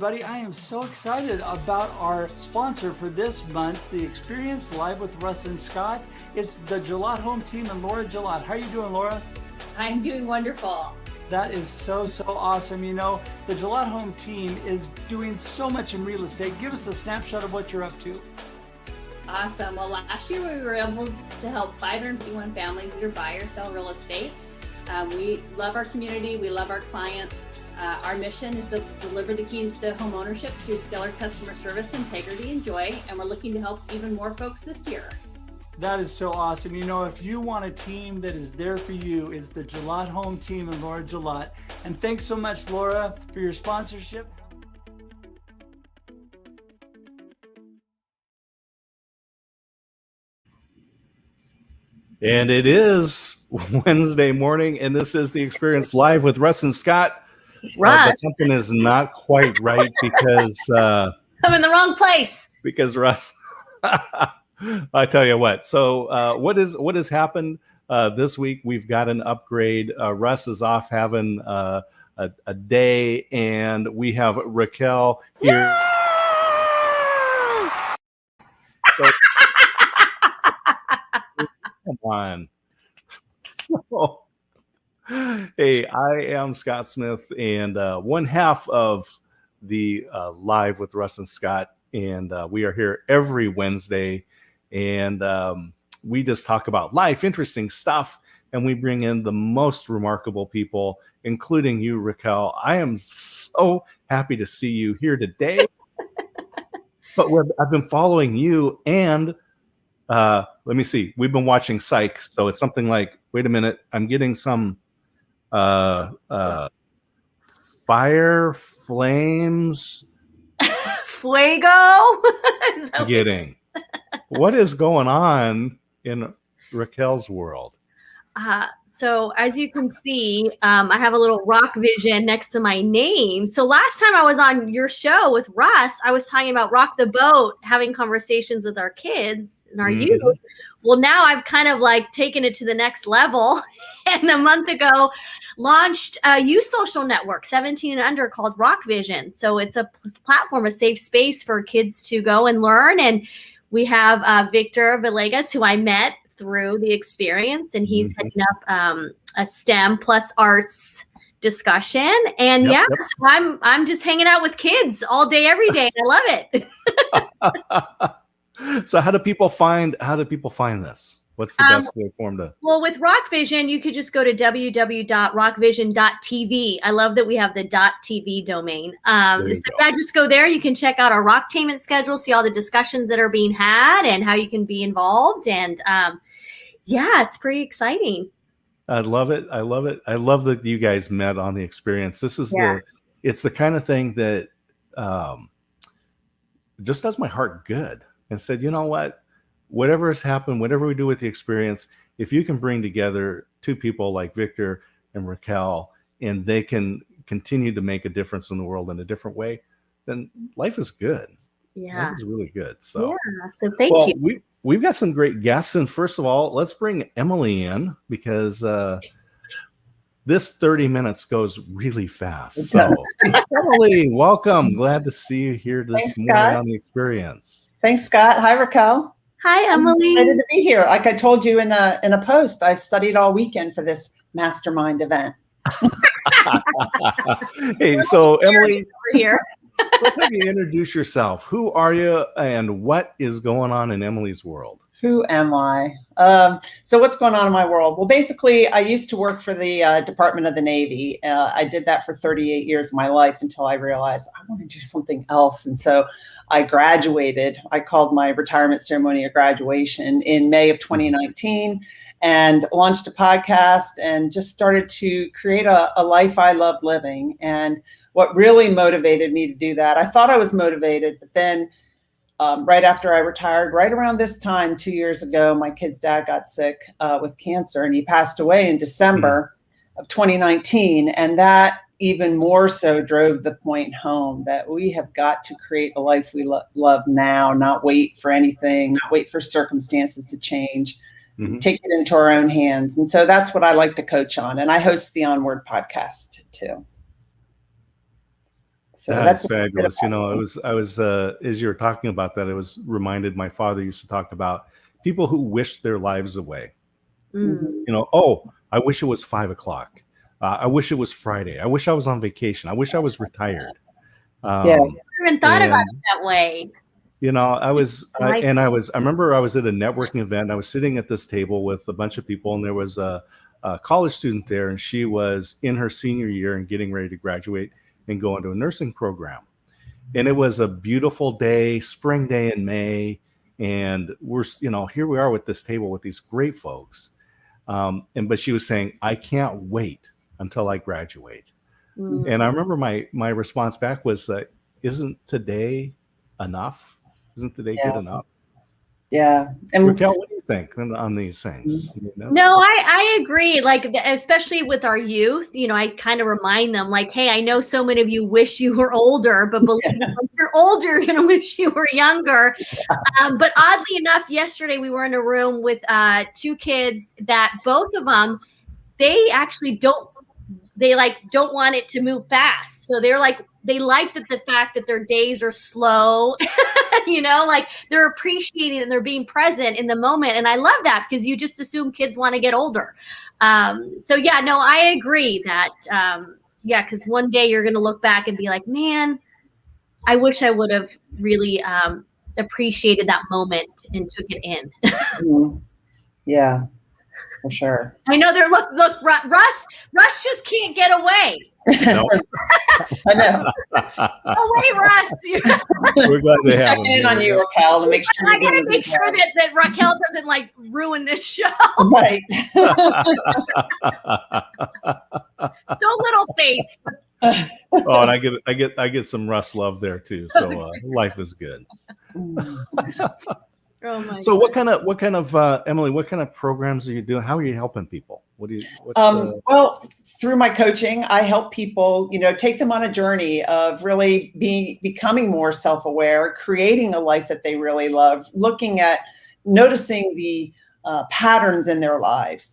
everybody. I am so excited about our sponsor for this month, the Experience Live with Russ and Scott. It's the Gillot Home Team and Laura Gillot. How are you doing, Laura? I'm doing wonderful. That is so awesome. You know, the Gillot Home Team is doing so much in real estate. Give us a snapshot of what you're up to. Awesome. Well, last year we were able to help 551 families either buy or sell real estate. We love our community. We love our clients. Our mission is to deliver the keys to home ownership through stellar customer service, integrity, and joy. And we're looking to help even more folks this year. That is so awesome. You know, if you want a team that is there for you, is the Gillot Home Team and Laura Gillot. And thanks so much, Laura, for your sponsorship. And it is Wednesday morning, and this is the Experience Live with Russ and Scott. Russ, but something is not quite right because I'm in the wrong place. Because Russ, I tell you what. So what has happened this week? We've got an upgrade. Russ is off having a day, and we have Raquel here. So, come on. So, hey, I am Scott Smith, and one half of the Live with Russ and Scott, and we are here every Wednesday, and we just talk about life, interesting stuff, and we bring in the most remarkable people, including you, Raquel. I am so happy to see you here today. But I've been following you, and let me see. We've been watching Psych, so it's something like, wait a minute, I'm getting some fire, flames, fuego. getting. What is going on in Raquel's world? So as you can see, I have a little rock vision next to my name. So last time I was on your show with Russ, I was talking about rock the boat, having conversations with our kids and our youth. Well, now I've kind of like taken it to the next level. And a month ago, launched a youth social network, 17 and under, called Rock Vision. So it's a platform, a safe space for kids to go and learn. And we have Victor Villegas, who I met through the experience, and he's heading up a STEM plus arts discussion. And so I'm just hanging out with kids all day, every day. I love it. So how do people find this? What's the best way for them to? Well, with Rock Vision, you could just go to www.rockvision.tv. I love that we have the .tv domain. Just go there. You can check out our rocktainment schedule, see all the discussions that are being had and how you can be involved. And it's pretty exciting. I love it. I love it. I love that you guys met on the experience. This is it's the kind of thing that just does my heart good. And said, you know what? Whatever has happened, whatever we do with the experience, if you can bring together two people like Victor and Raquel, and they can continue to make a difference in the world in a different way, then life is good. Yeah. Life is really good. So, thank you. We've got some great guests. And first of all, let's bring Emily in because this 30 minutes goes really fast. So, Emily, welcome. Glad to see you here this morning on the experience. Thanks, Scott. Hi, Raquel. Hi, Emily. I'm excited to be here. Like I told you in a post, I've studied all weekend for this mastermind event. Hey, so Emily, here. Let's have you introduce yourself. Who are you, and what is going on in Emily's world? Who am I? So what's going on in my world? Well, basically, I used to work for the Department of the Navy. I did that for 38 years of my life until I realized I want to do something else. And so I graduated. I called my retirement ceremony a graduation in May of 2019 and launched a podcast and just started to create a life I love living. And what really motivated me to do that, I thought I was motivated, but then right after I retired, right around this time, 2 years ago, my kid's dad got sick with cancer, and he passed away in December of 2019. And that even more so drove the point home that we have got to create a life we love now, not wait for anything, not wait for circumstances to change, take it into our own hands. And so that's what I like to coach on. And I host the Onward podcast too. So that's fabulous. You know, I was as you were talking about that, I was reminded my father used to talk about people who wish their lives away. Mm. You know, oh, I wish it was 5 o'clock. I wish it was Friday. I wish I was on vacation. I wish I was retired. Yeah. I never even thought about it that way. You know, I remember I was at a networking event. I was sitting at this table with a bunch of people, and there was a college student there, and she was in her senior year and getting ready to graduate and go into a nursing program. And it was a beautiful day, spring day in May. And we're, you know, here we are with this table with these great folks. But she was saying, I can't wait until I graduate. Mm. And I remember my response back was, isn't today enough? Isn't today good enough? Yeah. And Raquel, what do you think on these things? You know? No, I agree. Like, especially with our youth, you know, I kind of remind them, like, hey, I know so many of you wish you were older, but believe me, when you're older, you're going to wish you were younger. But oddly enough, yesterday we were in a room with 2 kids that both of them, they actually don't want it to move fast. So they like that the fact that their days are slow, you know, like they're appreciating and they're being present in the moment. And I love that because you just assume kids want to get older. So yeah, no, I agree that, because one day you're going to look back and be like, man, I wish I would have really appreciated that moment and took it in. Yeah, for sure. I know they're look, Russ just can't get away. No. I know. Oh wait, Russ. We're glad to have Checking in on you, Raquel, to make sure. I gotta make sure that Raquel doesn't like ruin this show. Right. So little faith. Oh, and I get some Russ love there too. So life is good. Oh my So God. what kind of Emily, what kind of programs are you doing? How are you helping people? Well, through my coaching, I help people, you know, take them on a journey of really becoming more self-aware, creating a life that they really love, looking at noticing the patterns in their lives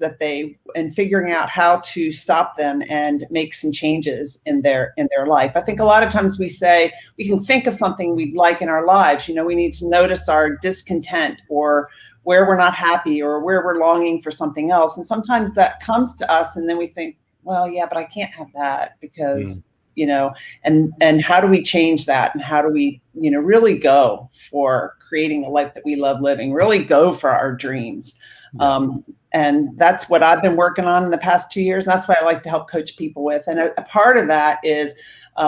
and figuring out how to stop them and make some changes in their life. I think a lot of times we say we can think of something we'd like in our lives. You know, we need to notice our discontent or where we're not happy or where we're longing for something else. And sometimes that comes to us and then we think, well, yeah, but I can't have that because, you know, and how do we change that? And how do we, you know, really go for creating a life that we love living, really go for our dreams. And that's what I've been working on in the past 2 years. And that's what I like to help coach people with. And a part of that is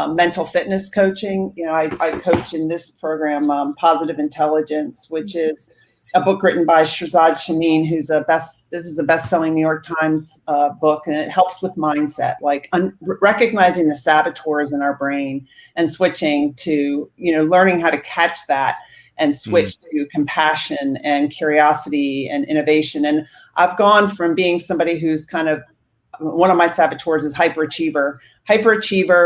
mental fitness coaching. You know, I coach in this program, Positive Intelligence, which is a book written by Shahrzad Shameen, this is a best-selling New York Times book, and it helps with mindset, like recognizing the saboteurs in our brain and switching to, you know, learning how to catch that and switch to compassion and curiosity and innovation. And I've gone from being somebody who's kind of, one of my saboteurs is hyperachiever,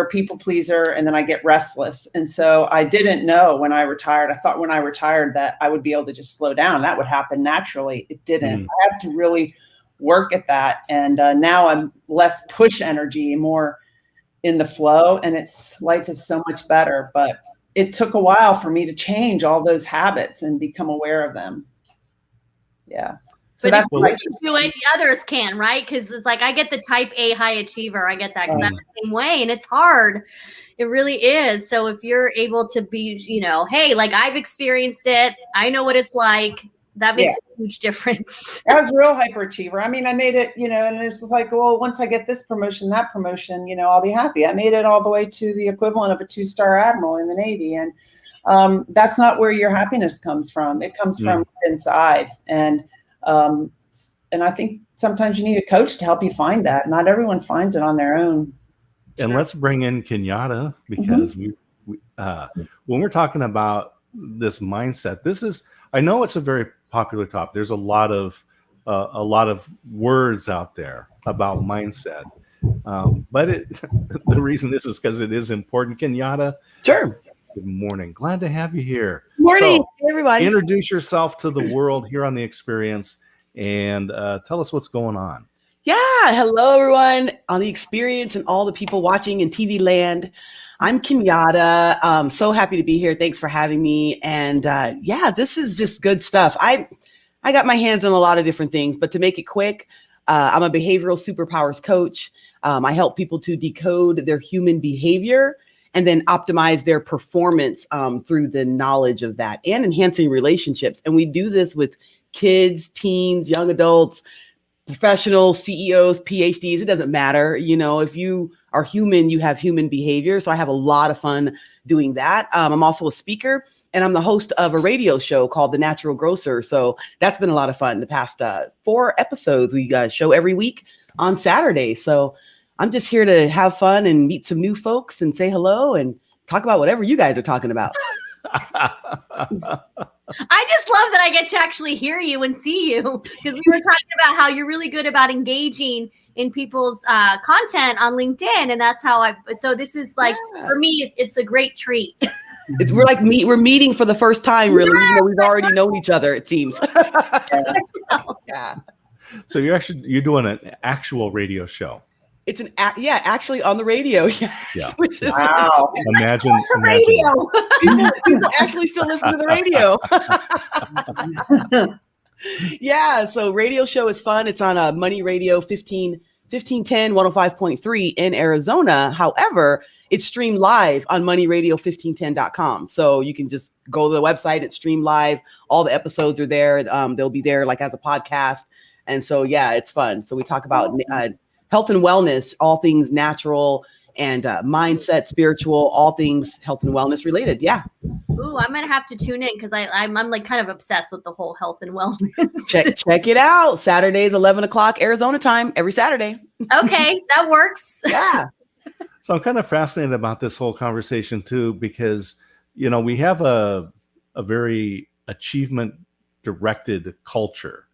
people pleaser, and then I get restless. And so I didn't know when I retired. I thought when I retired that I would be able to just slow down. That would happen naturally. It didn't. I have to really work at that. And now I'm less push energy, more in the flow, and life is so much better. But it took a while for me to change all those habits and become aware of them. Yeah. So but that's if you do it, others can, right? Because it's like I get the type A high achiever. I get that because I'm the same way, and it's hard. It really is. So if you're able to be, you know, hey, like I've experienced it, I know what it's like. That makes a huge difference. I was a real hyperachiever. I mean, I made it, you know, and it's just like, well, once I get this promotion, that promotion, you know, I'll be happy. I made it all the way to the equivalent of a 2-star admiral in the Navy, and that's not where your happiness comes from. It comes from inside, and I think sometimes you need a coach to help you find that. Not everyone finds it on their own. And let's bring in Kenyatta because when we're talking about this mindset, I know it's a very popular topic. There's a lot of words out there about mindset, but the reason this is because it is important. Kenyatta, sure. Good morning. Glad to have you here. Morning, so, everybody. Introduce yourself to the world here on The Experience and tell us what's going on. Yeah, hello everyone on the experience and all the people watching in TV land. I'm Kenyatta. So happy to be here. Thanks for having me. And yeah, this is just good stuff. I got my hands on a lot of different things, but to make it quick, I'm a behavioral superpowers coach. I help people to decode their human behavior and then optimize their performance through the knowledge of that and enhancing relationships. And we do this with kids, teens, young adults, professionals, CEOs, PhDs, it doesn't matter. You know, if you are human, you have human behavior. So I have a lot of fun doing that. I'm also a speaker and I'm the host of a radio show called The Natural Grocer. So that's been a lot of fun. The past 4 episodes we show every week on Saturday. So I'm just here to have fun and meet some new folks and say hello and talk about whatever you guys are talking about. I just love that I get to actually hear you and see you, because we were talking about how you're really good about engaging in people's content on LinkedIn. And that's how so this is like, for me, it's a great treat. We're meeting for the first time, really, even though we've already known each other, it seems. Yeah. So you're doing an actual radio show. It's actually on the radio. Yes, yeah. Wow. Imagine. Radio. People actually still listen to the radio. Yeah. So radio show is fun. It's on Money Radio 1510 105.3 in Arizona. However, it's streamed live on moneyradio1510.com. So you can just go to the website. It's streamed live. All the episodes are there. They'll be there like as a podcast. And so, yeah, it's fun. So we talk about health and wellness, all things natural and mindset, spiritual, all things health and wellness related. Yeah. Ooh, I'm gonna have to tune in because I'm like kind of obsessed with the whole health and wellness. Check it out. Saturdays, 11 o'clock Arizona time, every Saturday. Okay, that works. Yeah. So I'm kind of fascinated about this whole conversation too, because we have a very achievement directed culture.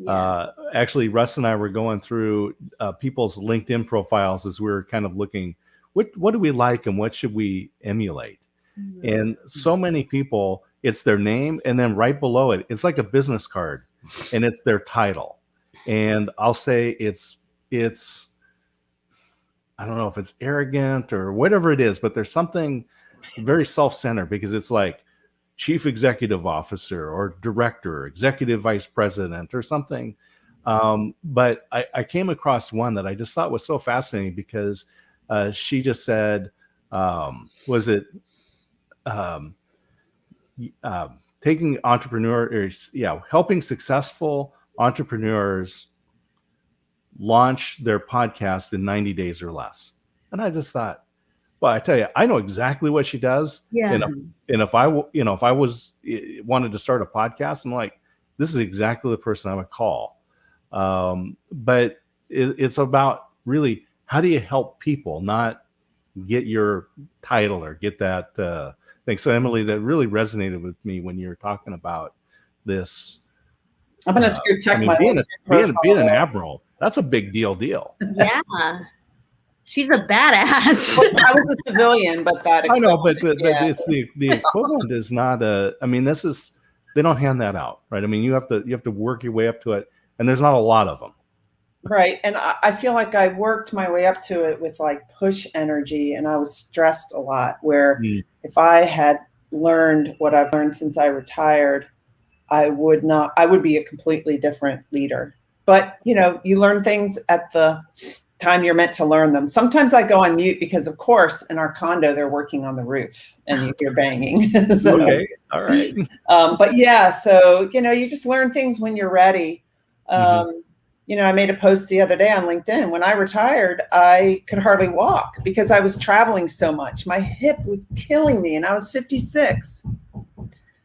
Yeah. Actually, Russ and I were going through people's LinkedIn profiles as we were kind of looking, what do we like and what should we emulate? Mm-hmm. And so many people, it's their name, and then right below it, it's like a business card, and it's their title. And I'll say it's I don't know if it's arrogant or whatever it is, but there's something very self-centered, because it's like Chief Executive Officer or Director, Executive Vice President or something. But I came across one that I just thought was so fascinating, because she just said, taking entrepreneurs, helping successful entrepreneurs launch their podcast in 90 days or less. And I just thought, well, I tell you, I know exactly what she does. Yeah. And if I wanted to start a podcast, I'm like, this is exactly the person I would call. But it's about really, how do you help people, not get your title or get that thing. So Emily, that really resonated with me when you were talking about this. I'm gonna have to go check being an admiral. That's a big deal. Yeah. She's a badass. Well, I was a civilian, but that I know, but it's the equivalent is not this is, they don't hand that out, right? I mean, you have to work your way up to it, and there's not a lot of them. Right. And I feel like I worked my way up to it with like push energy, and I was stressed a lot, where if I had learned what I've learned since I retired, I would be a completely different leader. But, you learn things at the time you're meant to learn them. Sometimes I go on mute because, of course, in our condo, they're working on the roof and you hear banging. So, okay. All right. But yeah, so, you just learn things when you're ready. I made a post the other day on LinkedIn. When I retired, I could hardly walk because I was traveling so much. My hip was killing me, and I was 56.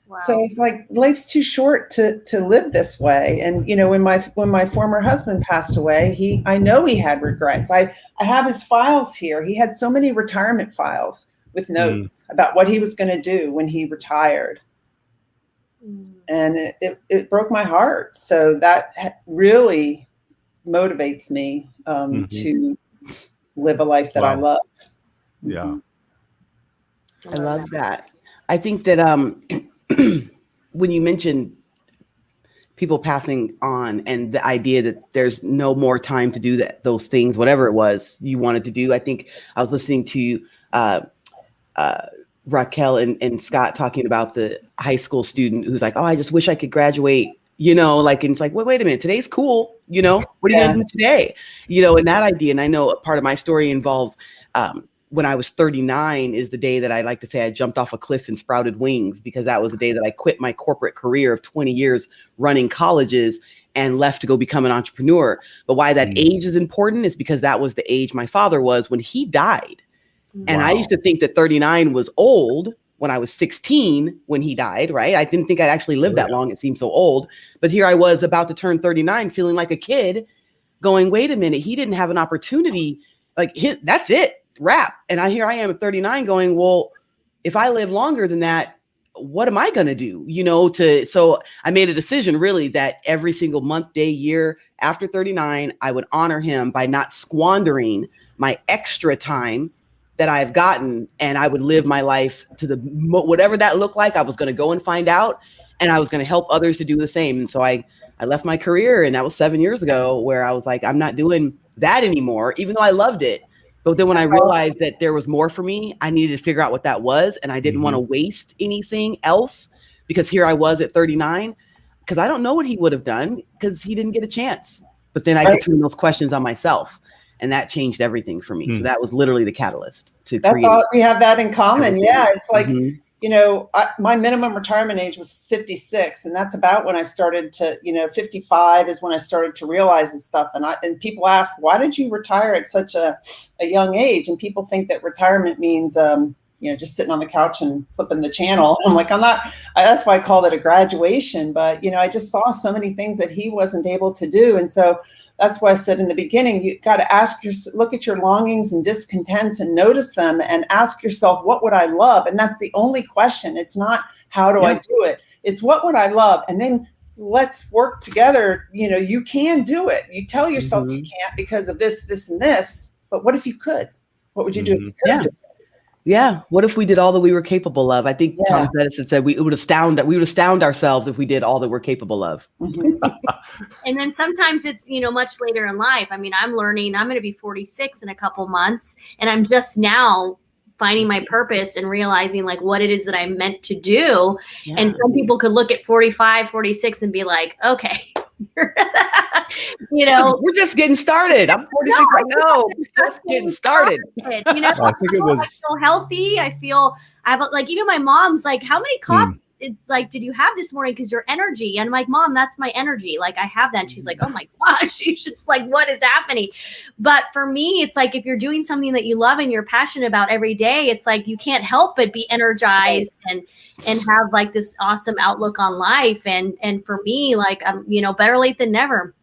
Wow. So it's like, life's too short to live this way. And, when my former husband passed away, I know he had regrets. I have his files here. He had so many retirement files with notes about what he was going to do when he retired. And it broke my heart. So that really motivates me to live a life that I love. Yeah. I love that. I think that when you mentioned people passing on, and the idea that there's no more time to do those things, whatever it was you wanted to do. I think I was listening to Raquel and Scott talking about the high school student who's like, oh, I just wish I could graduate, and it's like, wait a minute, today's cool. What are you going to do today? And that idea. And I know a part of my story involves, when I was 39 is the day that I like to say I jumped off a cliff and sprouted wings, because that was the day that I quit my corporate career of 20 years running colleges and left to go become an entrepreneur. But why that age is important is because that was the age my father was when he died. And I used to think that 39 was old when I was 16 when he died, right? I didn't think I'd actually live that long. It seemed so old. But here I was about to turn 39, feeling like a kid, going, wait a minute, he didn't have an opportunity. That's it. Wrap. And here I am at 39 going, well, if I live longer than that, what am I going to do? So I made a decision really that every single month, day, year after 39, I would honor him by not squandering my extra time that I've gotten. And I would live my life to whatever that looked like. I was going to go and find out, and I was going to help others to do the same. And so I left my career, and that was 7 years ago, where I was like, I'm not doing that anymore, even though I loved it. But then when I realized that there was more for me, I needed to figure out what that was. And I didn't want to waste anything else, because here I was at 39, because I don't know what he would have done, because he didn't get a chance. But then I could turn those questions on myself, and that changed everything for me. So that was literally the catalyst to create. That's all. We have that in common. Yeah. It's like, my minimum retirement age was 56. And that's about when I started to, 55 is when I started to realize this stuff. And people ask, why did you retire at such a young age? And people think that retirement means, just sitting on the couch and flipping the channel. I'm like, that's why I called it a graduation. But, I just saw so many things that he wasn't able to do. And so that's why I said in the beginning, you got to look at your longings and discontents and notice them, and ask yourself, what would I love? And that's the only question. It's not how do I do it? It's what would I love? And then let's work together. You can do it. You tell yourself you can't because of this, this, and this. But what if you could? What would you do if you could? Yeah. What if we did all that we were capable of? I think Thomas Edison said we would astound ourselves if we did all that we're capable of. And then sometimes it's, much later in life. I mean, I'm learning, I'm going to be 46 in a couple months, and I'm just now finding my purpose and realizing what it is that I'm meant to do. Yeah. And some people could look at 45, 46 and be like, okay, we're just getting started. I'm 46 right now. Just getting started. I think it was. I feel healthy. I have even my mom's like, how many coffees? It's like, did you have this morning? Because your energy. And I'm like, Mom, that's my energy. I have that. And she's like, oh my gosh. She's just like, what is happening? But for me, it's like, if you're doing something that you love and you're passionate about every day, it's like, you can't help but be energized and have this awesome outlook on life. And for me, I'm, better late than never.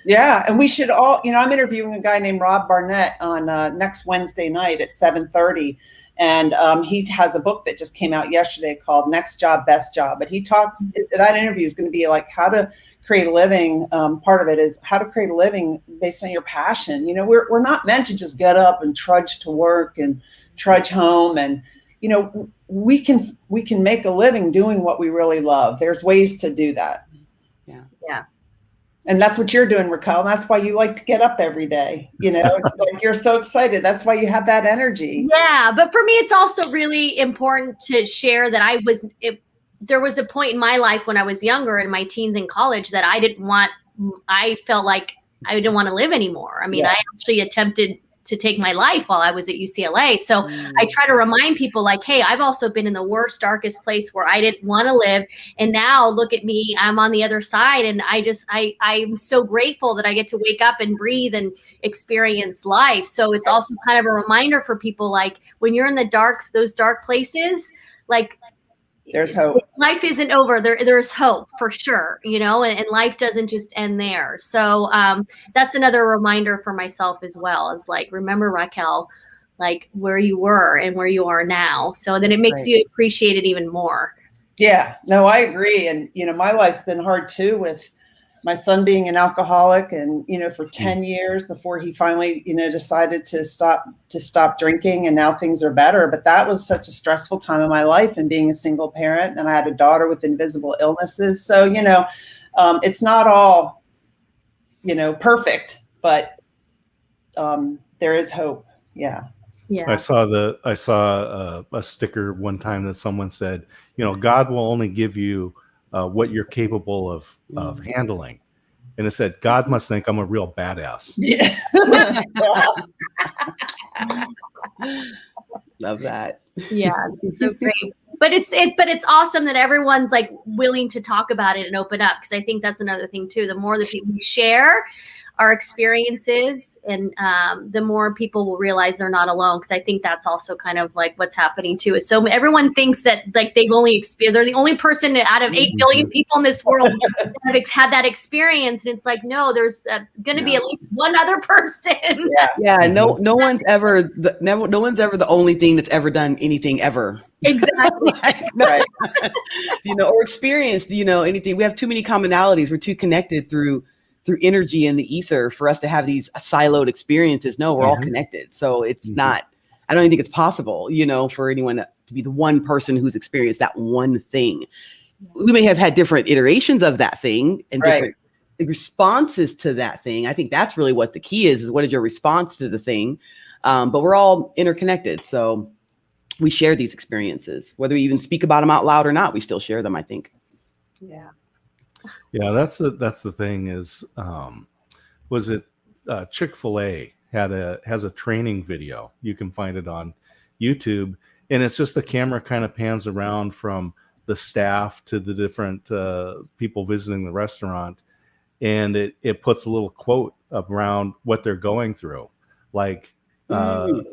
Yeah. And we should all, I'm interviewing a guy named Rob Barnett on next Wednesday night at 7:30. And he has a book that just came out yesterday called Next Job, Best Job. But he talks, that interview is going to be how to create a living. Part of it is how to create a living based on your passion. We're not meant to just get up and trudge to work and trudge home. And, we can make a living doing what we really love. There's ways to do that. Yeah. Yeah. And that's what you're doing, Raquel. And that's why you like to get up every day. You're so excited. That's why you have that energy. Yeah. But for me, it's also really important to share that there was a point in my life when I was younger, in my teens and college, that I felt like I didn't want to live anymore. I mean, I actually attempted to take my life while I was at UCLA. So I try to remind people hey, I've also been in the worst, darkest place where I didn't want to live. And now look at me, I'm on the other side. And I'm so grateful that I get to wake up and breathe and experience life. So it's also kind of a reminder for people, when you're in those dark places, there's hope. Life isn't over. There's hope for sure, and life doesn't just end there. So that's another reminder for myself as well, is remember, Raquel, where you were and where you are now. So then it makes you appreciate it even more. Yeah, no, I agree. And, my life's been hard too, with my son being an alcoholic, and, for 10 years before he finally, decided to stop drinking, and now things are better. But that was such a stressful time in my life, and being a single parent, and I had a daughter with invisible illnesses. So, It's not all, perfect, but there is hope. Yeah. Yeah. I saw a sticker one time that someone said, God will only give you what you're capable of handling. And it said, God must think I'm a real badass. Yeah. Love that. Yeah, it's so great. But it's awesome that everyone's like willing to talk about it and open up, because I think that's another thing too. The more that we share our experiences, and the more people will realize they're not alone. Because I think that's also kind of like what's happening too. Is so everyone thinks that like they've only experienced, they're the only person out of 8 billion people in this world that have had that experience, and it's like, no, there's going to be at least one other person. Yeah. No one's ever the only thing that's ever done anything ever. Exactly. Right. Or experienced, anything. We have too many commonalities. We're too connected through energy and the ether for us to have these siloed experiences. No, we're all connected. So it's not, I don't even think it's possible, for anyone to be the one person who's experienced that one thing. We may have had different iterations of that thing and different responses to that thing. I think that's really what the key is what is your response to the thing? But we're all interconnected. So we share these experiences, whether we even speak about them out loud or not, we still share them, I think. Yeah. Yeah, that's the thing is, was it Chick-fil-A has a training video. You can find it on YouTube, and it's just the camera kind of pans around from the staff to the different people visiting the restaurant, and it puts a little quote around what they're going through, like the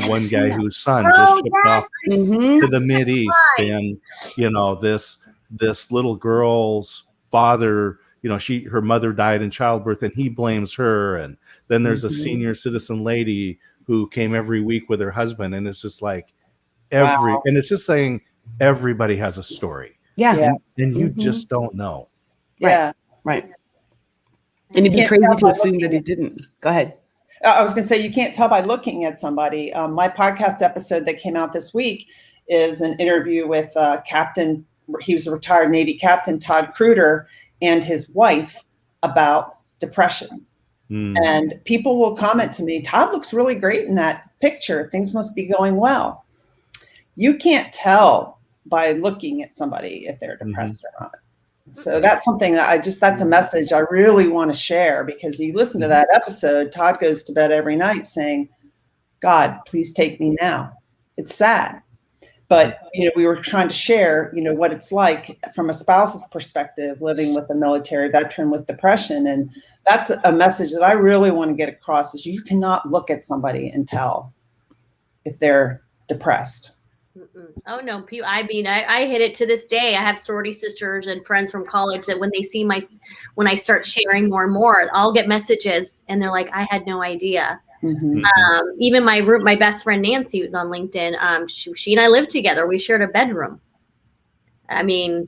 one guy whose son just shipped off to the Mideast, and this little girl's father, her mother died in childbirth and he blames her. And then there's a senior citizen lady who came every week with her husband. And it's just like and it's just saying everybody has a story. Yeah. And you just don't know. Yeah. Right. And it'd be crazy to assume that it didn't. Go ahead. I was going to say, you can't tell by looking at somebody. My podcast episode that came out this week is an interview with Captain, he was a retired Navy captain, Todd Cruder, and his wife about depression. And people will comment to me, Todd looks really great in that picture. Things must be going well. You can't tell by looking at somebody if they're depressed or not. So that's something that's a message I really want to share, because you listen to that episode, Todd goes to bed every night saying, God, please take me now. It's sad. But, we were trying to share, what it's like from a spouse's perspective, living with a military veteran with depression. And that's a message that I really want to get across, is you cannot look at somebody and tell if they're depressed. Oh no, I mean, I hit it to this day. I have sorority sisters and friends from college that when they see when I start sharing more and more, I'll get messages and they're like, I had no idea. Even my best friend Nancy, who's on LinkedIn, she and I lived together. We shared a bedroom. I mean,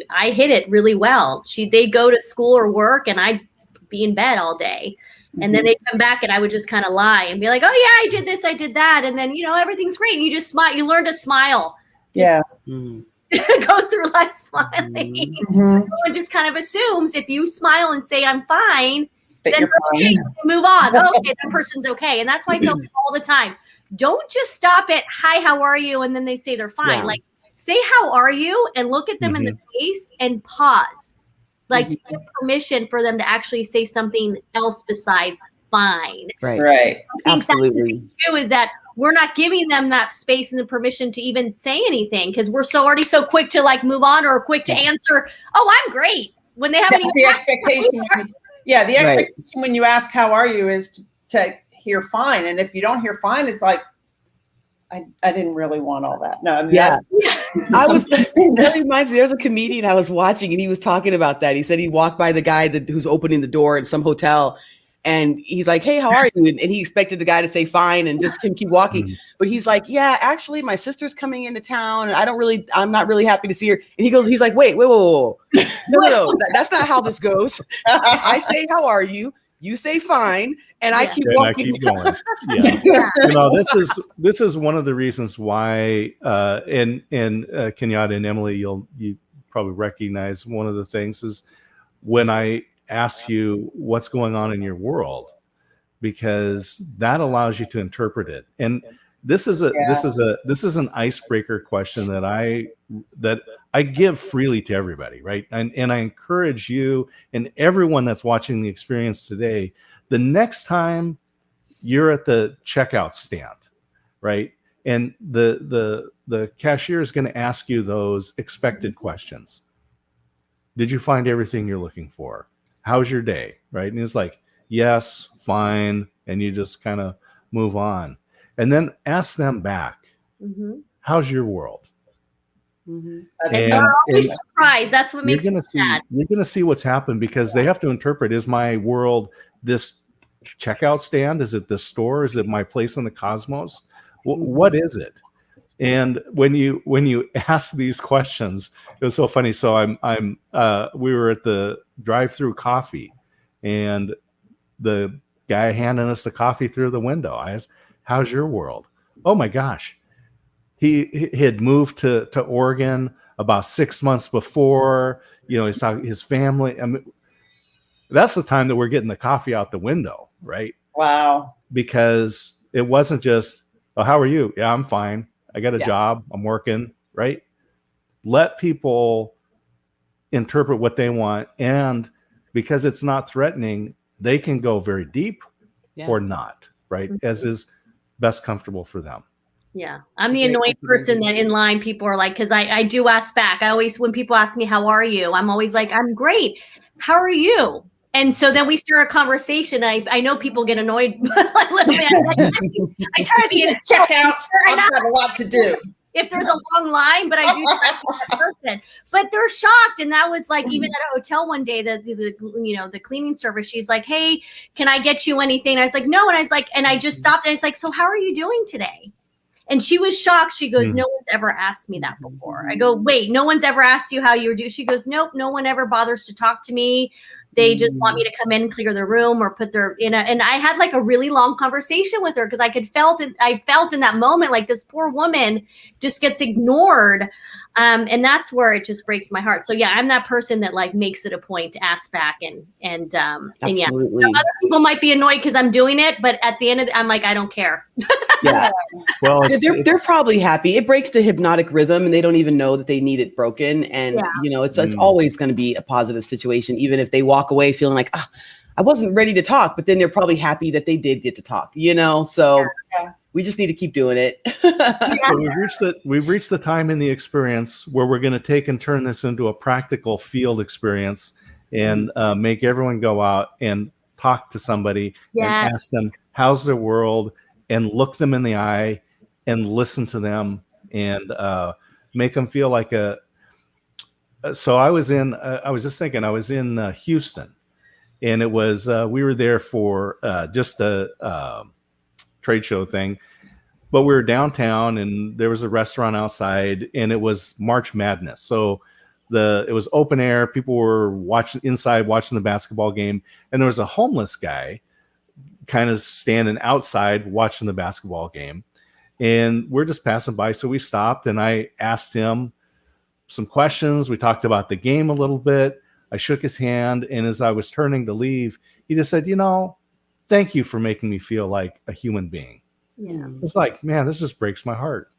I hit it really well. They'd go to school or work and I'd be in bed all day. And then they'd come back and I would just kind of lie and be like, oh yeah, I did this, I did that. And then, everything's great. And you just smile, you learn to smile. Yeah. Go through life smiling. Everyone just kind of assumes if you smile and say, I'm fine, then okay, move on. Oh, okay, that person's okay. And that's why I tell people all the time, don't just stop at, hi, how are you? And then they say they're fine. Like, say, how are you? And look at them in the face and pause. Like, to give permission for them to actually say something else besides fine. Right. I think Absolutely. that's the thing too, is that we're not giving them that space and the permission to even say anything, because we're already so quick to like move on or quick to answer, oh, I'm great, when they haven't even the expectation. The expectation when you ask how are you is to hear fine. And if you don't hear fine, it's like, I didn't really want all that. No, I mean, that reminds me, there was a comedian I was watching and he was talking about that. He said he walked by the guy who's opening the door in some hotel and he's like, hey, how are you? And he expected the guy to say fine and just keep walking. But he's like, yeah, actually my sister's coming into town and I'm not really happy to see her. And he's like, wait, whoa. No, that's not how this goes. I say, how are you? You say fine, and I keep walking. I keep going. This is one of the reasons why, and Kenyatta and Emily, you probably recognize one of the things is when I ask you what's going on in your world, because that allows you to interpret it. And this is an icebreaker question that I give freely to everybody, right? And I encourage you and everyone that's watching the experience today, the next time you're at the checkout stand, right? And the cashier is going to ask you those expected questions. Did you find everything you're looking for? How's your day? Right? And it's like, yes, fine. And you just kind of move on. And then ask them back, how's your world? And they're always surprised. That's what makes me sad. You're going to see what's happened, because they have to interpret, is my world this checkout stand? Is it this store? Is it my place in the cosmos? What is it? And when you ask these questions, it was so funny. So we were at the drive-through coffee, and the guy handing us the coffee through the window. I asked, how's your world? Oh my gosh. He had moved to Oregon about 6 months before, he's talking his family. I mean, that's the time that we're getting the coffee out the window, right? Wow. Because it wasn't just, oh, how are you? Yeah, I'm fine. I got a job. I'm working, right? Let people interpret what they want. And because it's not threatening, they can go very deep or not, right? As is best comfortable for them. Yeah. I'm the annoying person that in line people are like, because I do ask back. I always, when people ask me, how are you? I'm always like, I'm great. How are you? And so then we start a conversation. I know people get annoyed. I try to be in a checkout. I've got a lot to do. If there's a long line, but I do try to be that person. But they're shocked. And that was like, even at a hotel one day, the cleaning service, she's like, hey, can I get you anything? I was like, no. And I was like, and I just stopped. And I was like, so how are you doing today? And she was shocked. She goes, no one's ever asked me that before. I go, wait, no one's ever asked you how you're doing? She goes, nope, no one ever bothers to talk to me. They just want me to come in and clear their room or put their and I had like a really long conversation with her, because I felt in that moment like this poor woman just gets ignored. And that's where it just breaks my heart. So yeah, I'm that person that like makes it a point to ask back and yeah. Other people might be annoyed because I'm doing it, but at the end of I'm like, I don't care. Yeah. Well, they're probably happy. It breaks the hypnotic rhythm and they don't even know that they need it broken. And it's always going to be a positive situation, even if they walk away feeling like, I wasn't ready to talk, but then they're probably happy that they did get to talk, so we just need to keep doing it. So we've reached the time in the experience where we're going to take and turn this into a practical field experience and make everyone go out and talk to somebody and ask them, how's their world, and look them in the eye and listen to them and make them feel like so I was in Houston, and it was, we were there for just a trade show thing, but we were downtown and there was a restaurant outside and it was March Madness. So it was open air. People were watching the basketball game, and there was a homeless guy kind of standing outside watching the basketball game, and we're just passing by. So we stopped and I asked him some questions. We talked about the game a little bit. I shook his hand, and as I was turning to leave, he just said, thank you for making me feel like a human being. Yeah. It's like, man, this just breaks my heart,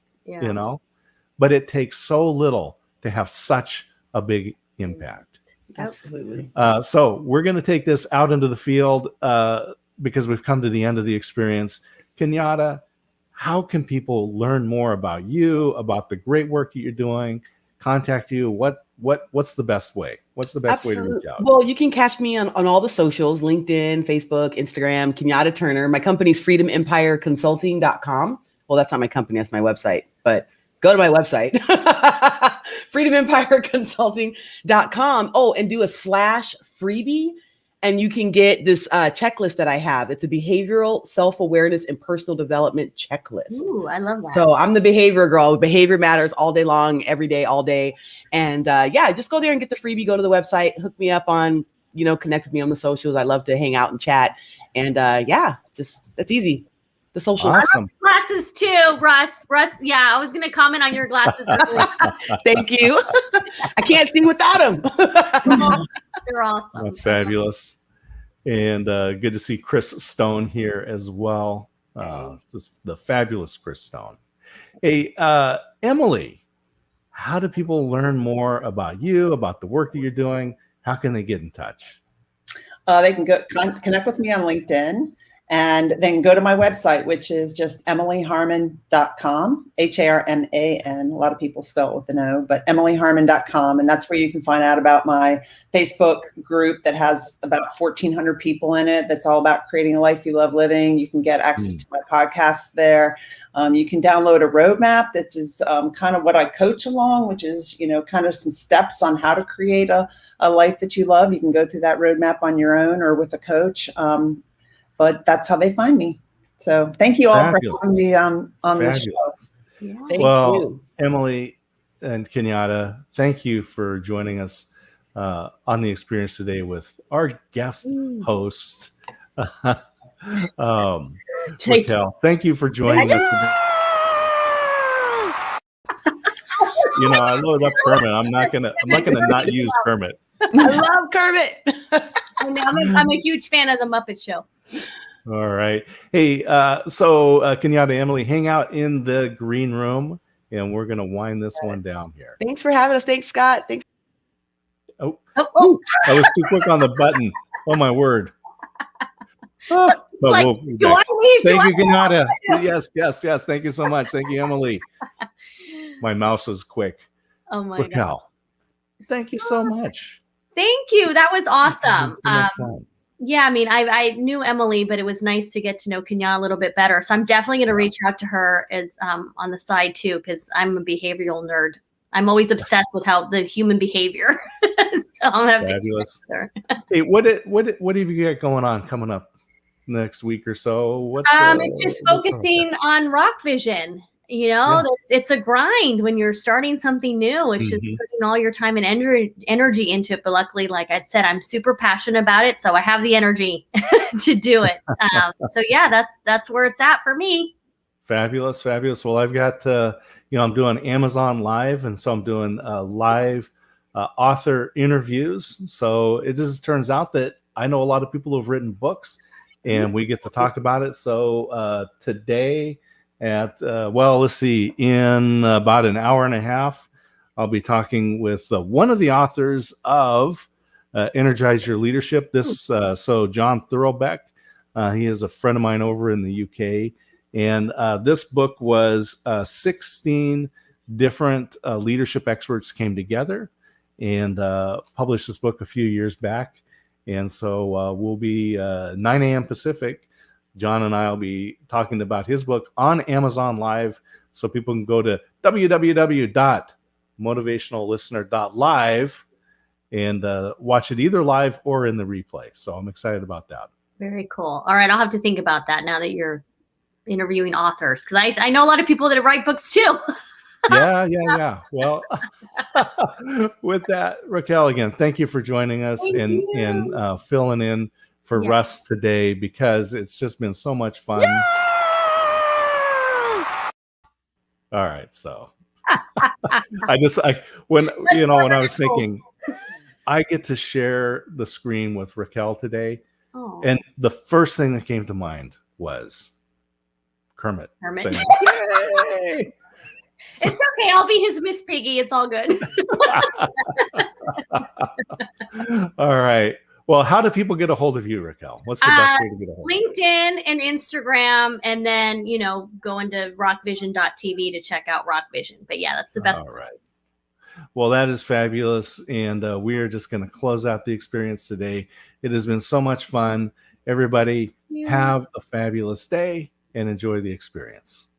but it takes so little to have such a big impact. Absolutely. So we're going to take this out into the field because we've come to the end of the experience. Kenyatta, how can people learn more about you, about the great work that you're doing, contact you? What's the best way? What's the best way to reach out? Well, you can catch me on all the socials, LinkedIn, Facebook, Instagram, Kenyatta Turner. My company's freedomempireconsulting.com. Well, that's not my company, that's my website, but go to my website, freedomempireconsulting.com. Oh, and do a /freebie. And you can get this checklist that I have. It's a behavioral self-awareness and personal development checklist. Ooh, I love that. So I'm the behavior girl. Behavior matters all day long, every day, all day. And just go there and get the freebie. Go to the website, hook me up on, connect with me on the socials. I love to hang out and chat. And that's easy. the social. Awesome. Glasses too, Russ. Russ, yeah, I was gonna comment on your glasses earlier. Thank you. I can't sing without them. They're awesome. That's fabulous. And good to see Chris Stone here as well. Just the fabulous Chris Stone. Hey, Emily, how do people learn more about you, about the work that you're doing? How can they get in touch? They can connect with me on LinkedIn, and then go to my website, which is just emilyharman.com, Harman. A lot of people spell it with an O, but emilyharman.com. And that's where you can find out about my Facebook group that has about 1,400 people in it. That's all about creating a life you love living. You can get access to my podcast there. You can download a roadmap that is kind of what I coach along, which is, kind of some steps on how to create a life that you love. You can go through that roadmap on your own or with a coach. But that's how they find me. So thank you all for having me on this show. Yeah. Thank you. Emily and Kenyatta, thank you for joining us on the experience today with our guest host, Raquel. Thank you for joining us today. I loaded up Kermit. I'm not gonna not use Kermit. I love Kermit. I'm a huge fan of the Muppet Show. All right. Hey, so Kenyatta, Emily, hang out in the green room, and we're going to wind this one down here. Thanks for having us. Thanks, Scott. Thanks. Oh. I was too quick on the button. Oh, my word. Do I leave? Thank you, Kenyatta. Yes. Thank you so much. Thank you, Emily. My mouse was quick. Oh, my Raquel, God. Thank you so much. Thank you. That was awesome. So much fun. Yeah, I mean, I knew Emily, but it was nice to get to know Kenyatta a little bit better. So I'm definitely going to reach out to her as on the side too, because I'm a behavioral nerd. I'm always obsessed with how the human behavior. So I'm going to have to her. Hey, what have you got going on coming up next week or so? It's just focusing on Rock Vision. It's a grind when you're starting something new. It's just putting all your time and energy into it. But luckily, like I said, I'm super passionate about it, so I have the energy to do it. So yeah, that's where it's at for me. Fabulous. Well, I've got I'm doing Amazon Live, and so I'm doing live author interviews. So it just turns out that I know a lot of people who've written books, and we get to talk about it. So today, at let's see, in about an hour and a half, I'll be talking with one of the authors of Energize Your Leadership. So John Thurlbeck, he is a friend of mine over in the UK, and this book was 16 different leadership experts came together and published this book a few years back. And so we'll be 9 a.m. Pacific. John and I will be talking about his book on Amazon Live. So people can go to www.motivationallistener.live and watch it either live or in the replay. So I'm excited about that. Very cool. All right. I'll have to think about that now that you're interviewing authors, because I know a lot of people that write books too. Yeah. Well, with that, Raquel, again, thank you for joining us and filling in for Russ today, because it's just been so much fun. Yeah! All right, so when I was thinking, I get to share the screen with Raquel today, and the first thing that came to mind was Kermit. Saying, yay! It's okay. I'll be his Miss Piggy. It's all good. All right. Well, how do people get a hold of you, Raquel? What's the best way to get a hold of you? LinkedIn and Instagram, and then, go into rockvision.tv to check out Rock Vision. But yeah, that's the best. All right. Well, that is fabulous. And we are just going to close out the experience today. It has been so much fun. Everybody have a fabulous day and enjoy the experience.